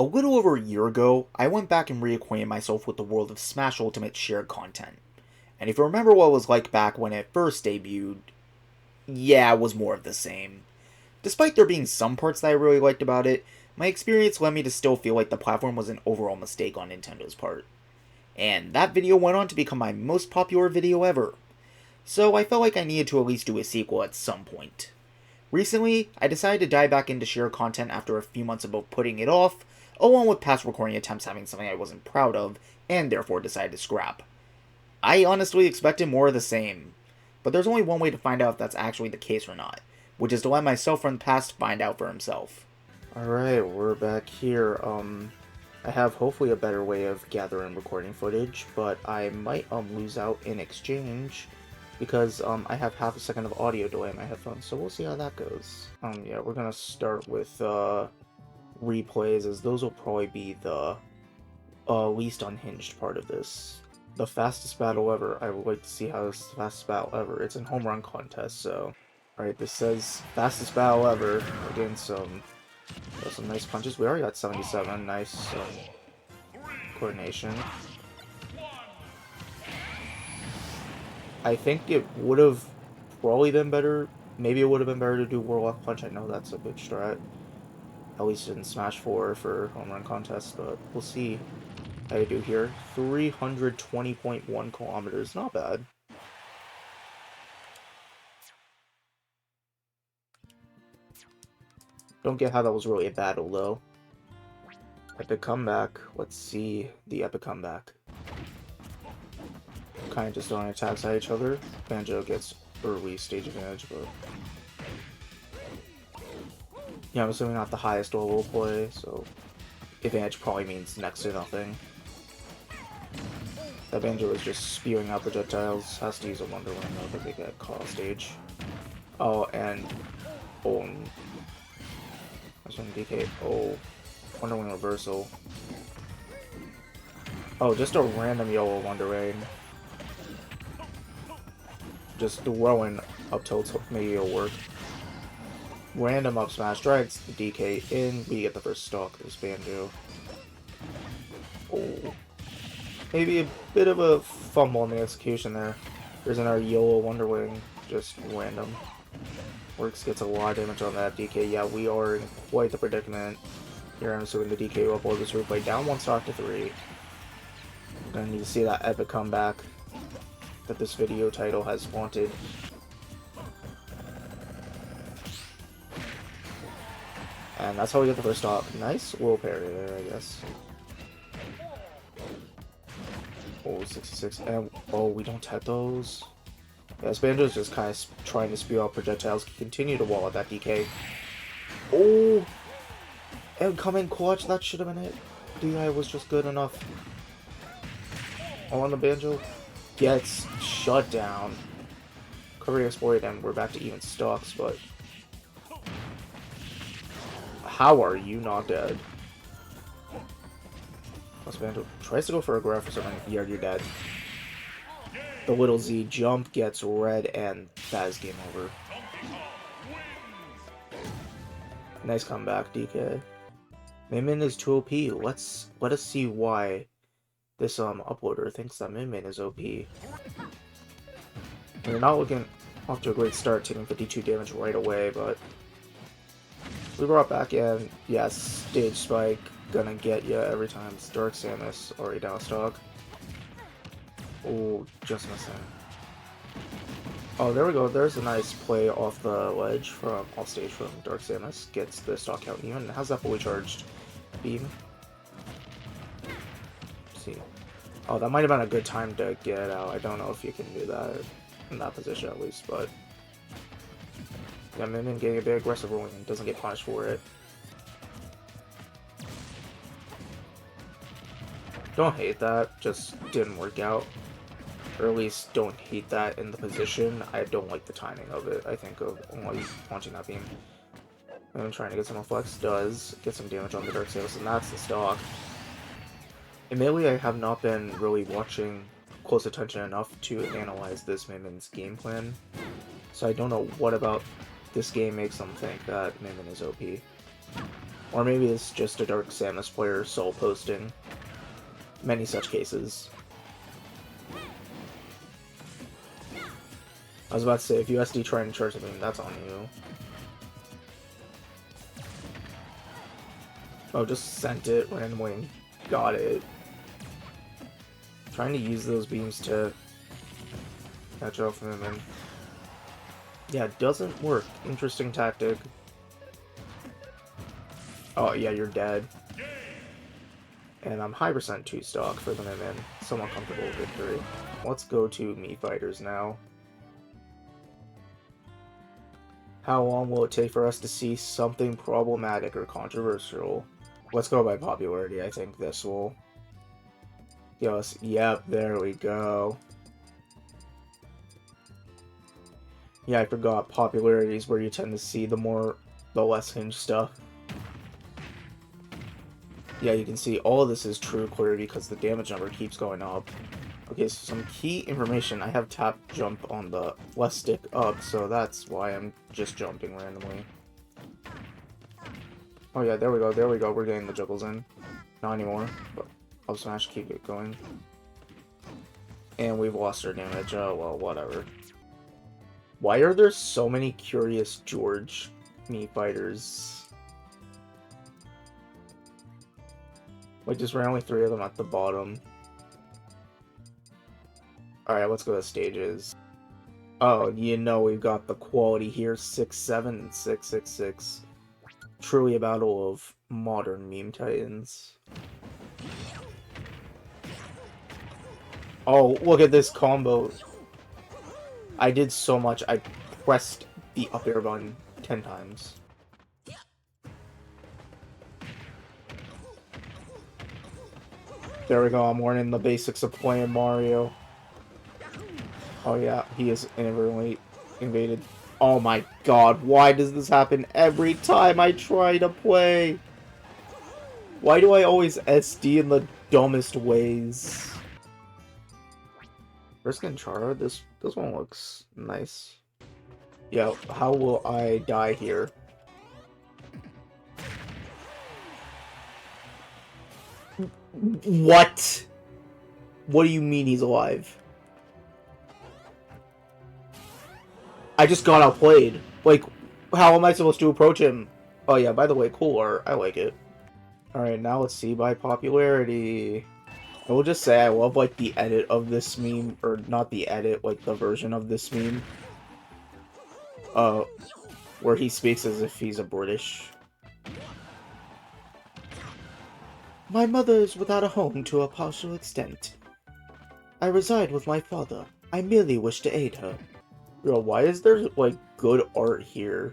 A little over a year ago, I went back and reacquainted myself with the world of Smash Ultimate shared content. And if you remember what it was like back when it first debuted, yeah, it was more of the same. Despite there being some parts that I really liked about it, my experience led me to still feel like the platform was an overall mistake on Nintendo's part. And that video went on to become my most popular video ever. So I felt like I needed to at least do a sequel at some point. Recently, I decided to dive back into shared content after a few months of both putting it off, along with past recording attempts having something I wasn't proud of, and therefore decided to scrap. I honestly expected more of the same, but there's only one way to find out if that's actually the case or not, which is to let myself from the past find out for himself. Alright, we're back here. I have hopefully a better way of gathering recording footage, but I might lose out in exchange because I have half a second of audio delay in my headphones, so we'll see how that goes. Yeah, we're gonna start with replays, as those will probably be the least unhinged part of this. The fastest battle ever. I would like to see how this is the fastest battle ever. It's a home run contest, so... Alright, this says fastest battle ever. Against some nice punches. We already got 77. Nice coordination. I think it would have probably been better. Maybe it would have been better to do Warlock Punch. I know that's a big strat. At least in Smash 4 for home run contests, but we'll see how you do here. 320.1 kilometers. Not bad. Don't get how that was really a battle, though. Epic comeback. Let's see the epic comeback. Kind of just throwing attacks at each other. Banjo gets early stage advantage, but... Yeah, I'm assuming not the highest level play, so... Advantage probably means next to nothing. That Banjo is just spewing out projectiles. Has to use a Wonder Wing, though, because they get caught off stage. Oh, and... Oh, that's one DK. Oh, Wonder Wing reversal. Oh, just a random yellow Wonder Wing. Just throwing up tilts, maybe it'll work. Random up smash, drags the DK in, we get the first stock, this Banjo. Oh. Maybe a bit of a fumble in the execution there. There's another yellow Wonder Wing, just random. Works, gets a lot of damage on that DK. Yeah, we are in quite the predicament. Here I'm assuming the DK will upload this replay down one stock to 3. Gonna need to see that epic comeback that this video title has wanted. And that's how we get the first stock. Nice little parry there, I guess. Oh, 66. And, oh, we don't have those. Yeah, Banjo's just kind of trying to spew out projectiles. Continue to wall at that DK. Oh! Incoming clutch, that should have been it. DI was just good enough. Oh, on the Banjo. Gets shut down. Recovery exploit, and we're back to even stocks, but... How are you not dead? Plus Banjo tries to go for a grab for something. Yeah, you're dead. The little Z jump gets red, and that is game over. Nice comeback, DK. Min Min is too OP. Let us see why this uploader thinks that Min Min is OP. We're not looking off to a great start, taking 52 damage right away, but we brought back in. Yes, stage spike gonna get ya every time. It's Dark Samus already down stock. Oh, just missing. Oh, there we go. There's a nice play off the ledge from off stage from Dark Samus. Gets the stock count even. How's that fully charged beam? Let's see. Oh, that might have been a good time to get it out. I don't know if you can do that in that position at least, but yeah, Min Min getting a bit aggressive rolling and doesn't get punished for it. Don't hate that. Just didn't work out. Or at least don't hate that in the position. I don't like the timing of it, I think, of only launching that beam. And I'm trying to get some flex. Does get some damage on the Dark Samus, and that's the stock. Admittedly, I have not been really watching close attention enough to analyze this Min Min's game plan. So I don't know what about this game makes them think that Min Min is OP. Or maybe it's just a Dark Samus player soul posting. Many such cases. I was about to say, if you SD try and charge something, that's on you. Oh, just sent it randomly and got it. Trying to use those beams to catch up from him, and yeah, it doesn't work. Interesting tactic. Oh yeah, you're dead. And I'm high percent 2 stock for the Min-Min. Somewhat comfortable victory. Let's go to Mii Fighters now. How long will it take for us to see something problematic or controversial? Let's go by popularity. I think this will. Yes, yep, there we go. Yeah, I forgot. Popularity is where you tend to see the less hinged stuff. Yeah, you can see all of this is true clear because the damage number keeps going up. Okay, so some key information. I have tap jump on the left stick up, so that's why I'm just jumping randomly. Oh yeah, there we go, we're getting the juggles in. Not anymore, but up smash, keep it going. And we've lost our damage, oh well, whatever. Why are there so many Curious George Mii Fighters? Like, just randomly 3 of them at the bottom. Alright, let's go to stages. Oh, you know we've got the quality here, 6-7 and 6-6-6. Truly a battle of modern meme titans. Oh, look at this combo. I did so much, I pressed the up air button 10 times. There we go, I'm learning the basics of playing Mario. Oh yeah, he is inadvertently invaded. Oh my god, why does this happen every time I try to play? Why do I always SD in the dumbest ways? First Ganchara, this one looks nice. Yeah, how will I die here? What? What do you mean he's alive? I just got outplayed. Like, how am I supposed to approach him? Oh yeah, by the way, cool art. I like it. Alright, now let's see by popularity. I will just say I love, like, the edit of this meme, or not the edit, like, the version of this meme. Where he speaks as if he's a British. My mother is without a home to a partial extent. I reside with my father. I merely wish to aid her. Bro, why is there, like, good art here?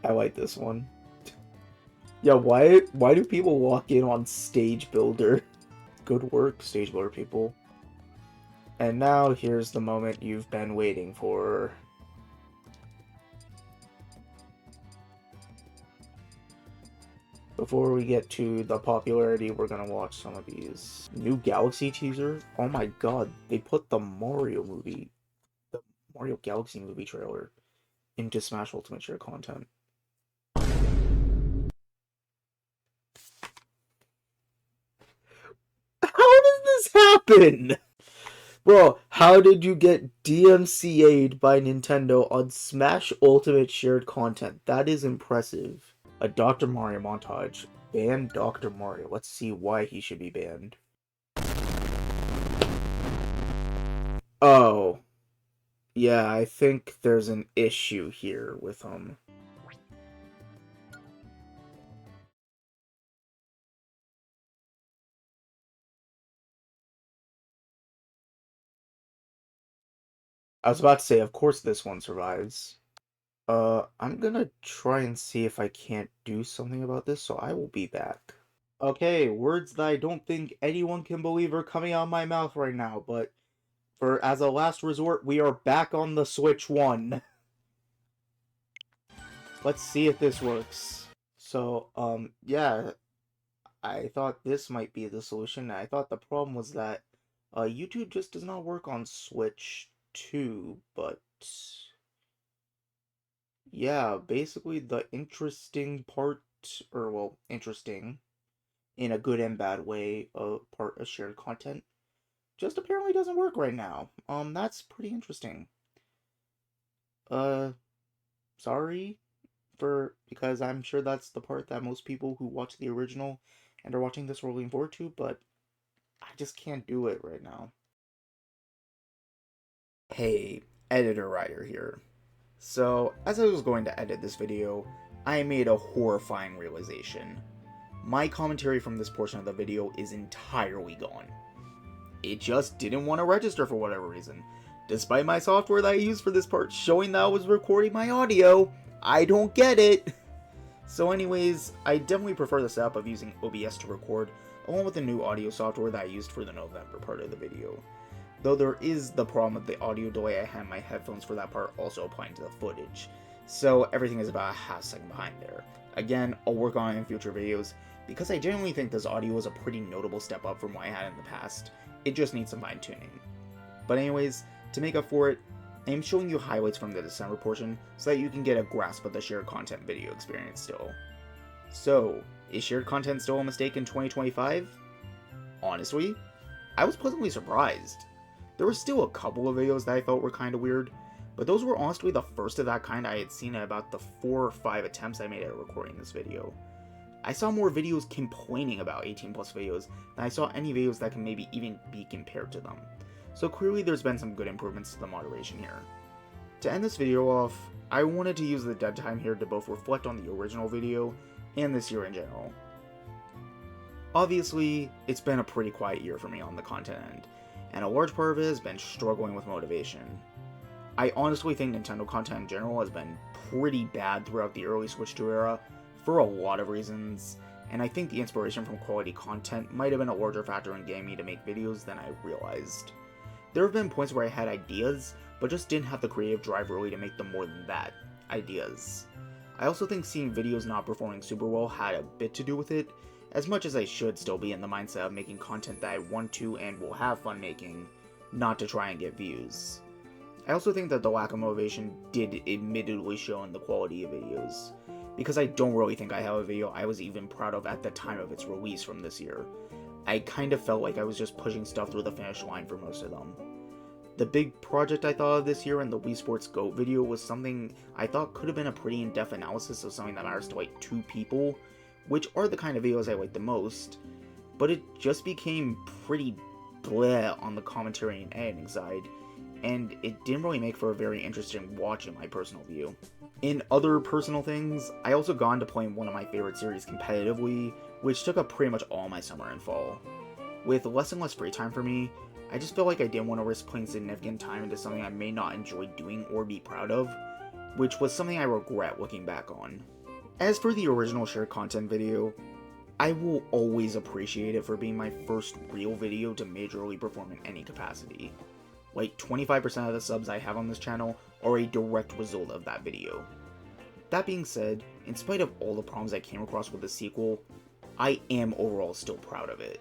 I like this one. Yeah, why do people walk in on Stage Builder? Good work, Stage Builder people. And now, here's the moment you've been waiting for. Before we get to the popularity, we're gonna watch some of these. New Galaxy teaser? Oh my god, they put the Mario Galaxy movie trailer into Smash Ultimate Share content. How does this happen? Bro, how did you get DMCA'd by Nintendo on Smash Ultimate Shared content? That is impressive. A Dr. Mario montage. Ban Dr. Mario. Let's see why he should be banned. Oh. Yeah, I think there's an issue here with him. I was about to say, of course this one survives. I'm gonna try and see if I can't do something about this, so I will be back. Okay, words that I don't think anyone can believe are coming out of my mouth right now, but as a last resort, we are back on the Switch 1. Let's see if this works. So, yeah, I thought this might be the solution. I thought the problem was that YouTube just does not work on Switch 2, but yeah, basically the interesting part, or well, interesting in a good and bad way, part of shared content just apparently doesn't work right now. That's pretty interesting. Uh, sorry because I'm sure that's the part that most people who watch the original and are watching this are looking forward to, but I just can't do it right now. Hey, editor writer here. So, as I was going to edit this video, I made a horrifying realization. My commentary from this portion of the video is entirely gone. It just didn't want to register for whatever reason. Despite my software that I used for this part showing that I was recording my audio, I don't get it! So anyways, I definitely prefer the setup of using OBS to record, along with the new audio software that I used for the November part of the video. Though there is the problem with the audio delay I had in my headphones for that part also applying to the footage. So everything is about a half second behind there. Again, I'll work on it in future videos, because I genuinely think this audio is a pretty notable step up from what I had in the past. It just needs some fine tuning. But anyways, to make up for it, I am showing you highlights from the December portion so that you can get a grasp of the shared content video experience still. So, is shared content still a mistake in 2025? Honestly, I was pleasantly surprised. There were still a couple of videos that I felt were kinda weird, but those were honestly the first of that kind I had seen at about the 4 or 5 attempts I made at recording this video. I saw more videos complaining about 18 plus videos than I saw any videos that can maybe even be compared to them. So clearly there's been some good improvements to the moderation here. To end this video off, I wanted to use the dead time here to both reflect on the original video and this year in general. Obviously, it's been a pretty quiet year for me on the content end, and a large part of it has been struggling with motivation. I honestly think Nintendo content in general has been pretty bad throughout the early Switch 2 era, for a lot of reasons, and I think the inspiration from quality content might have been a larger factor in getting me to make videos than I realized. There have been points where I had ideas, but just didn't have the creative drive really to make them more than that, ideas. I also think seeing videos not performing super well had a bit to do with it, as much as I should still be in the mindset of making content that I want to and will have fun making, not to try and get views. I also think that the lack of motivation did admittedly show in the quality of videos, because I don't really think I have a video I was even proud of at the time of its release from this year. I kind of felt like I was just pushing stuff through the finish line for most of them. The big project I thought of this year in the Wii Sports GOAT video was something I thought could have been a pretty in-depth analysis of something that matters to like 2 people, which are the kind of videos I like the most, but it just became pretty bleh on the commentary and editing side, and it didn't really make for a very interesting watch in my personal view. In other personal things, I also got into playing one of my favorite series competitively, which took up pretty much all my summer and fall. With less and less free time for me, I just felt like I didn't want to risk putting significant time into something I may not enjoy doing or be proud of, which was something I regret looking back on. As for the original shared content video, I will always appreciate it for being my first real video to majorly perform in any capacity. Like 25% of the subs I have on this channel are a direct result of that video. That being said, in spite of all the problems I came across with the sequel, I am overall still proud of it.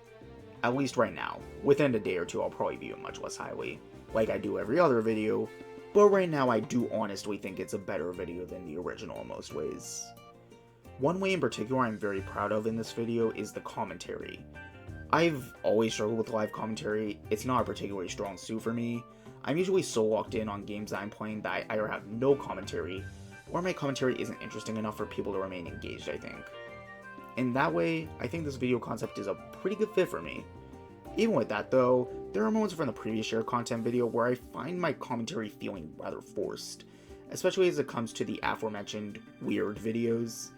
At least right now. Within a day or two I'll probably view it much less highly, like I do every other video, but right now I do honestly think it's a better video than the original in most ways. One way in particular I'm very proud of in this video is the commentary. I've always struggled with live commentary. It's not a particularly strong suit for me. I'm usually so locked in on games that I'm playing that I either have no commentary, or my commentary isn't interesting enough for people to remain engaged, I think. In that way, I think this video concept is a pretty good fit for me. Even with that though, there are moments from the previous shared content video where I find my commentary feeling rather forced, especially as it comes to the aforementioned weird videos.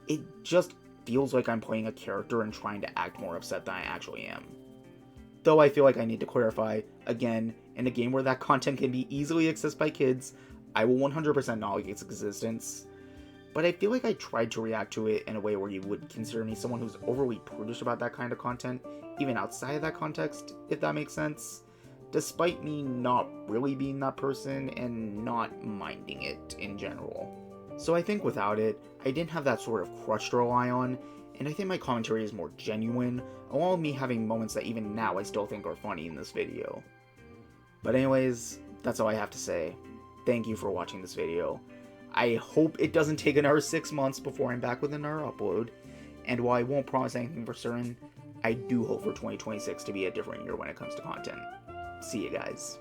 It just feels like I'm playing a character and trying to act more upset than I actually am. Though I feel like I need to clarify, again, in a game where that content can be easily accessed by kids, I will 100% acknowledge its existence. But I feel like I tried to react to it in a way where you would consider me someone who's overly prudish about that kind of content, even outside of that context, if that makes sense, despite me not really being that person and not minding it in general. So I think without it, I didn't have that sort of crutch to rely on, and I think my commentary is more genuine, along with me having moments that even now I still think are funny in this video. But anyways, that's all I have to say. thank you for watching this video. I hope it doesn't take another 6 months before I'm back with another upload. And while I won't promise anything for certain, I do hope for 2026 to be a different year when it comes to content. See you guys.